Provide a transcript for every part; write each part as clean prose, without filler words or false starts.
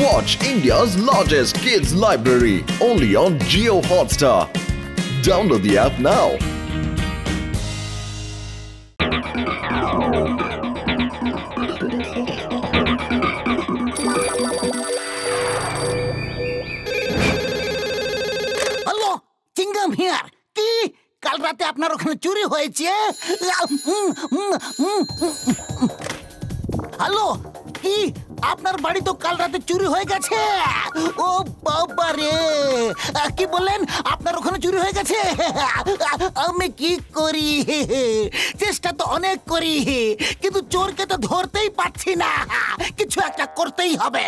Watch India's largest kids library only on Jio Hotstar. Download the app now. Hello Chingam here কি কাল রাতে আপনার ওখানে চুরি হয়েছে হ্যালো কি আপনার বাড়ি তো কাল রাতে চুরি হয়ে গেছে ও বাবা রে কি বললেন আপনার ওখানে চুরি হয়ে গেছে আমি কি করি চেষ্টা তো অনেক করি কিন্তু চোরকে তো ধরতেই পারছি না কিছু একটা করতেই হবে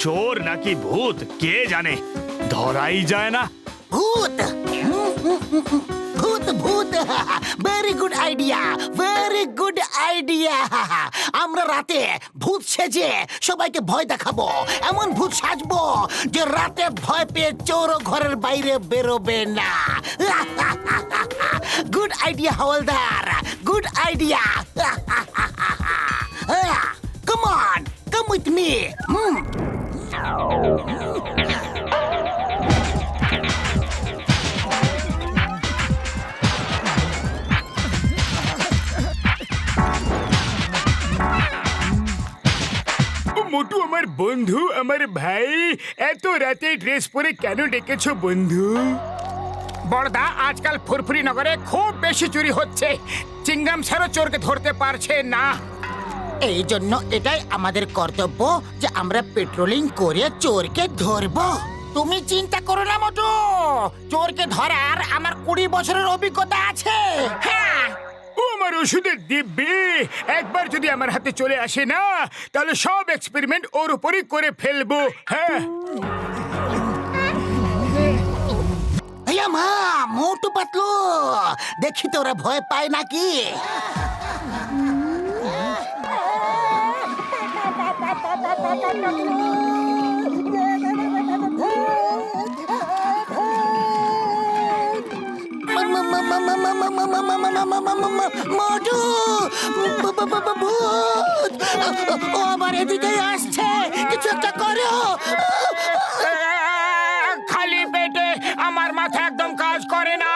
চোর নাকি ভূত কে জানে, ধরাই যায় না। ভূত ভূত ভূত very good idea, very good idea. আমরা রাতে ভূত সেজে সবাইকে ভয় দেখাবো, এমন ভূত সাজবো যে রাতে ভয় পেয়ে চোরও ঘরের বাইরে বেরোবে না। Good idea Hawaldar, good idea. Come on, come with me. Motu আমার বন্ধু, আমার ভাই, এত রাতে ড্রেস পরে কেন ডেকেছো বন্ধু? বড়দা, আজকাল ফুরফুরি নগরে খুব বেশি চুরি হচ্ছে। চিংগাম স্যারও চোরকে ধরতে পারছে না। এই জন্য এটাই আমাদের কর্তব্য যে আমরা পেট্রোলিং করে চোরকে ধরবো। তুমি চিন্তা করো না মোটু, চোরকে ধরার আমার 20 বছরের অভিজ্ঞতা আছে। হ্যাঁ, ও আমার ওষুধের দিব্যি, একবার যদি আমার হাতে চলে আসে না তাহলে সব এক্সপেরিমেন্ট ওর উপরই করে ফেলবো। হ্যাঁ, মা মোটু পাতলু, দেখি তো ওরা ভয় পায় নাকি। মোটু ভূত ও আবার এদিকে আসছে, কিছু একটা করো। খালি পেটে আমার মাথা একদম কাজ করে না,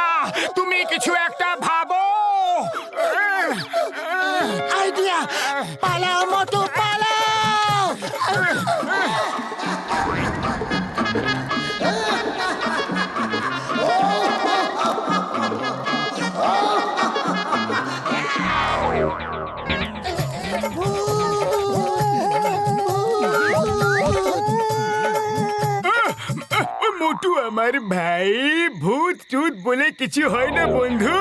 তুমি কিছু একটা ভাবো। আইডিয়া, পালাও মোটু পালাও। মোটু আমার ভাই, ভূত টুত বলে কিছু হয় না বন্ধু।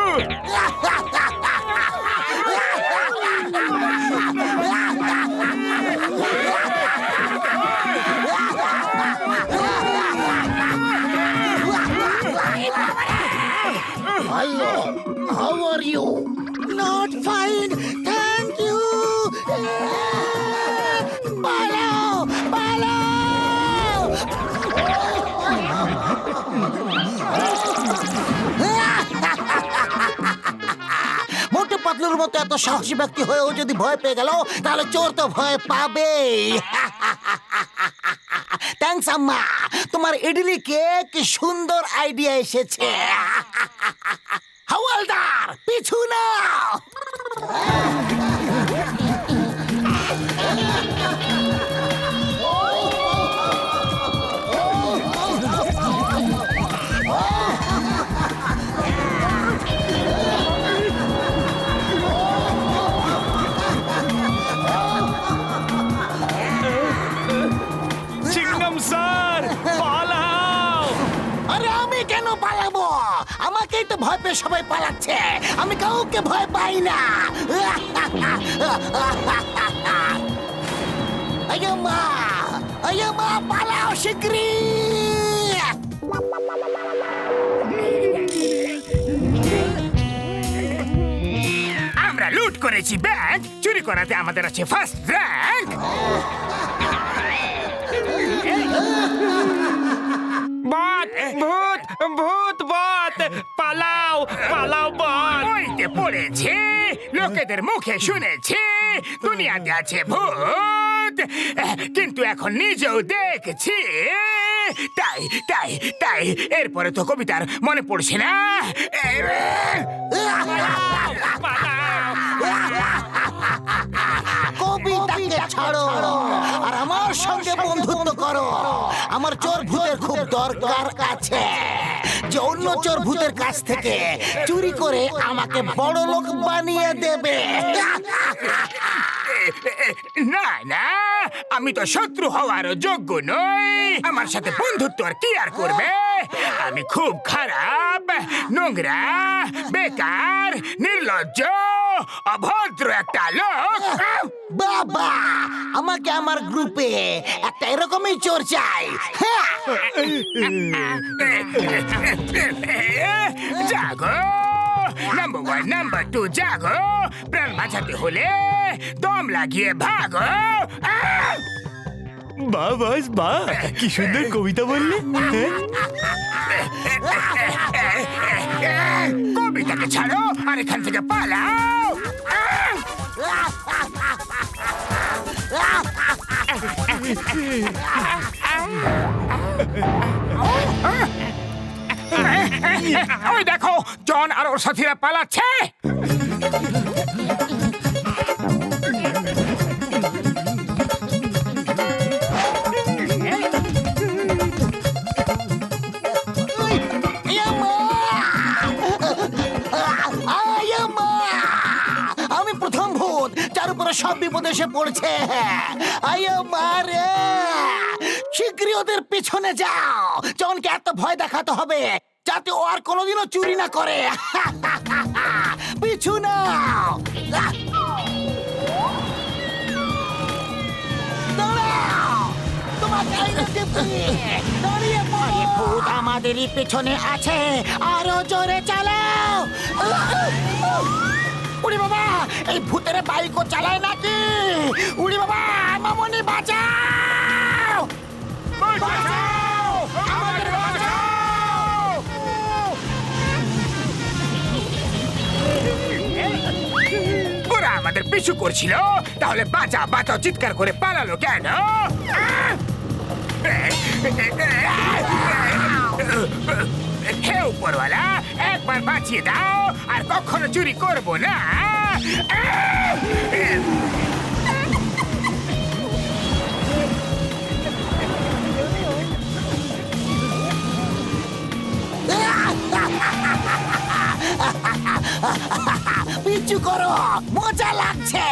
Hello, how are you? Not fine, thank you. পালাও পালাও। মোটু পাতলুর মতো এত সাহসী ব্যক্তি হয়েও যদি ভয় পেয়ে গেল, তাহলে চোর তো ভয় পাবে। থ্যাঙ্কস আম্মা, তোমার ইডলি কে কি সুন্দর আইডিয়া এসেছে। হাওলদার পিছু নাও। চিংগাম স্যার, পালাও। আরে আমি কেন পালাবো? আমাকেই তো ভয় পেয়ে সবাই পালাচ্ছে, আমি কাউকে ভয় পাই না। আয় মা, পালাও শিগগিরি। আমরা লুট করেছি ব্যাংক, চুরি করাতে আমাদের আছে ফার্স্ট র্যাঙ্ক। ভূত বত, পালাও পালাও বত। বইতে পড়েছে, লোকেদের মুখে শুনেছি দুনিয়াতে আছে ভূত, কিন্তু এখন নিজেও দেখছি। তাই তাই তাই এরপরে তো কবিতার মনে পড়ছে না। কবিতাকে ছাড়ো আর আমার সঙ্গে বন্ধুত্ব করো। আমার চোর ভূতের খুব দরকার আছে, যে অন্য চোর ভূতের কাছ থেকে চুরি করে আমাকে বড় লোক বানিয়ে দেবে। না না, আমি তো শত্রু হওয়ার যোগ্য নই। আমার সাথে বন্ধুত্ব আর কি আর করবে? আমি খুব খারাপ, নোংরা, বেকার, নির্লজ্জ, অভদ্র একটা লোক। বাবা, আমাকে আমার গ্রুপে একটা এরকমই চোর চাই। হ্যাঁ। জাগো, নাম্বার 1 নাম্বার 2 জাগো। প্রাণ বাঁচাতে হলে দম লাগিয়ে ভাগো। বাহ বাস বাহ, কি সুন্দর কবিতা বললে। কবিতাকে ছাড়ো আর এখান থেকে পালাও। ওই দেখো, জন আর ওর সাথীরা পালাচ্ছে। আমি প্রথম ভূত যার উপরে সব বিপদ এসে পড়ছে। আয়ো মারে, শীঘ্রই ওদের পেছনে যাও। জনকে এত ভয় দেখাতে হবে যাতে ও আর কোনোদিনও চুরি না করে। পিছু নাও। দাঁড়াও, তোমাকে আইনা দেবো। দাঁড়িয়ে পড়ো। ভূত আমাদেরই পেছনে আছে, আরো জোরে চালাও। উড়ি বাবা, এই ভূতের বাইকও চালায় নাকি? উড়ি বাবা, মামনি বাঁচাও! বাঁচাও! আমাদের বাঁচাও! ওরা আমাদের পিছু করছিল, তাহলে বাঁচা বাঁচাও চিৎকার করে পালালো কেন? হে উপরওয়ালা, একবার বাঁচিয়ে দাও, আর কখনো চুরি করবো না। পিছু করো, মজা লাগছে।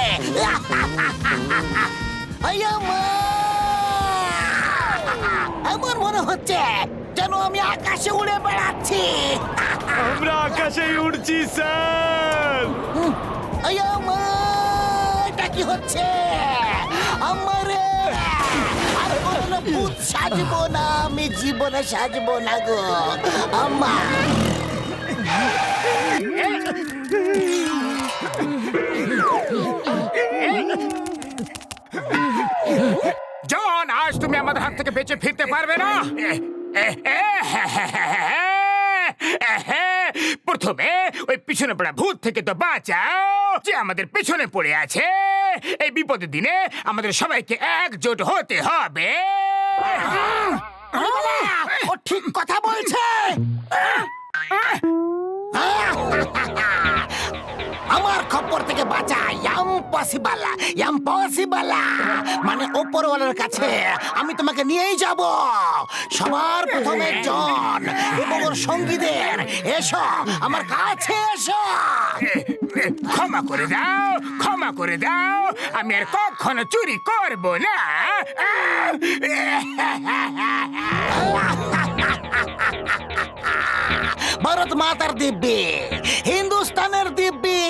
এমন মনে হচ্ছে যেন আমি আকাশে উড়ে বেড়াচ্ছি। আমরা আকাশে উড়ছি স্যার। এটা কি হচ্ছে? আমারে আর কোনো ভূত সাজবো না, আমি জীবনে সাজবো না গো। আম্মা, জন, আজ তুমি আমাদের হাত থেকে বেঁচে ফিরতে পারবে না। প্রথমে ওই পিছনে পড়া ভূত থেকে তো বাঁচাও, যে আমাদের পেছনে পড়ে আছে। এই বিপদের দিনে আমাদের সবাইকে একজোট হতে হবে। ও ঠিক কথা বলছে। আমার খপ্পর থেকে বাঁচা ইম্পসিবল, ইম্পসিবল। মানে ওপরওয়ালার কাছে আমি তোমাকে নিয়েই যাব। সবার প্রথমে জন এবং ওর সঙ্গীদের, এসো আমার কাছে এসো। ক্ষমা করে দাও, ক্ষমা করে দাও, আমি আর কখনো চুরি করব না। ভারত মাতার দিব্যি, হিন্দুস্তানের দিব্যি,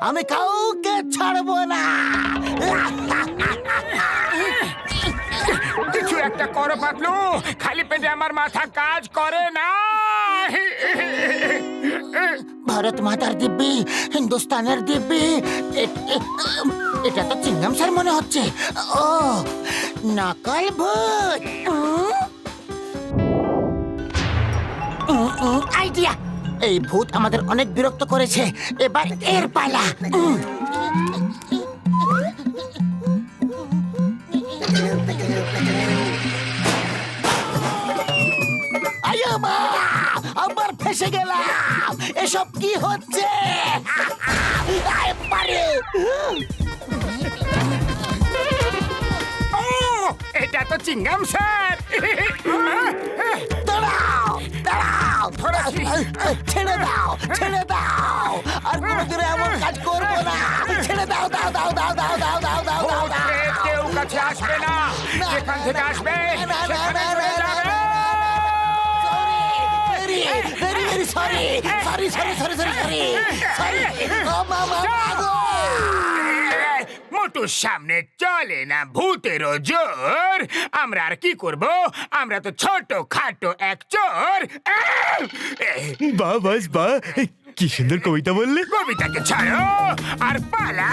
আমি কাউকে ছাড়বো না। কিছু একটা করো পাতলু, খালি পেটে আমার মাথা কাজ করে না। ভারত মাতার দিব্যি, হিন্দুস্তানের দিব্যি, এটা তো চিংগাম স্যার মনে হচ্ছে। ও নকল ভূত। আইডিয়া! এই ভূত আমাদের অনেক বিরক্ত করেছে, এবার এর পালা। আয়ো মা, আবার ফেসে গেলাম। এসব কি হচ্ছে? আয় পারে। ও এটা তো চিংগাম স্যার দাঁড়াও, দাঁড়াও, ছেড়ে দাও, ছেড়ে দাও। আর কোনোদিনও এমন কাজ করবো না। ছেড়ে দাও, দাও, দাও, দাও, দাও, দাও, দাও, দাও, দাও, ভূত প্রেত কেউ কাছে আসবে না, যেখান থেকে আসবে সেখানে চলে যাবে। মোটুর সামনে চলে না ভূতেরও জোর। আমরা আর কি করব? আমরা তো ছোট খাটো এক চোর। বাহ বাস বাহ, কি সুন্দর কবিতা বললে। কবিতাকে ছাড়ো আর পালা।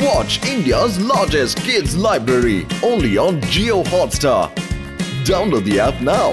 Watch India's largest kids library only on Geo Hotstar. Download the app now.